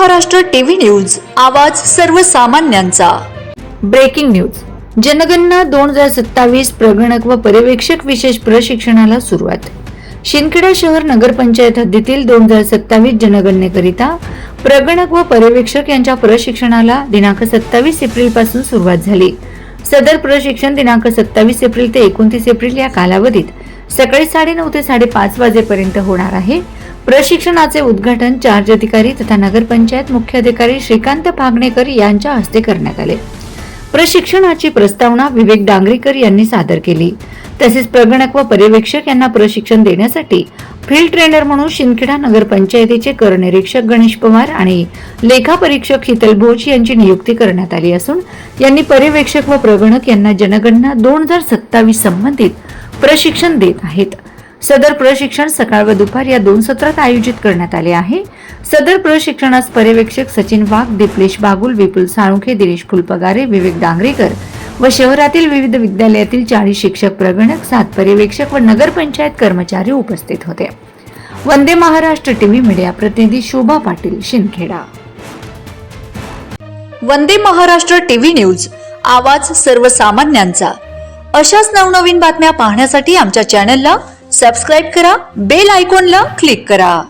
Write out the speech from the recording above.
Maharashtra TV news, आवाज सर्वसामान्यांचा। Breaking news. जनगणना 2027 प्रगणक व पर्यवेक्षक विशेष प्रशिक्षणाला सुरुवात। शिंदखेडा शहर नगरपंचायत हद्दीतील 2027 जनगणनेकरिता प्रगणक व पर्यवेक्षक यांच्या प्रशिक्षणाला दिनांक 27 एप्रिल पासून सुरुवात झाली। सदर प्रशिक्षण दिनांक 27 एप्रिल ते 29 एप्रिल या कालावधीत सकाळी 9:30 ते 5:30 वाजेपर्यंत होणार आहे। प्रशिक्षणाचे उद्घाटन चार्ज अधिकारी तथा नगरपंचायत मुख्य अधिकारी श्रीकांत फागणेकर यांच्या हस्ते करण्यात आले। प्रशिक्षणाची प्रस्तावना विवेक डांगरेकर यांनी सादर केली। तसेच प्रगणक व पर्यवेक्षक यांना प्रशिक्षण देण्यासाठी फील्ड ट्रेनर म्हणून शिंदखेडा नगरपंचायतीचे कर निरीक्षक गणेश पवार आणि लेखा परीक्षक हितल भोज यांची नियुक्ती करण्यात आली असून यांनी पर्यवेक्षक व प्रगणक यांना जनगणना 2027 संबंधित प्रशिक्षण देत आहेत। सदर प्रशिक्षण सकाळ व दुपार या 2 सत्रात आयोजित करण्यात आले आहे। सदर प्रशिक्षणास पर्यवेक्षक सचिन वाघ, दीपलेश बागुल, विपुल साळुंखे, दिनेश फुलपगारे, विवेक डांगरेकर व शहरातील विविध विद्यालयातील 40 शिक्षक, प्रगणक, 7 पर्यवेक्षक व नगरपंचायत कर्मचारी उपस्थित होते। वंदे महाराष्ट्र टीव्ही मीडिया प्रतिनिधी शोभा पाटील, शिंदखेडा। वंदे महाराष्ट्र टीव्ही न्यूज, आवाज सर्वसामान्यांचा। अशाच नवनवीन बातम्या पाहण्यासाठी आमच्या चॅनलला सबस्क्राइब करा, बेल आयकॉनला क्लिक करा।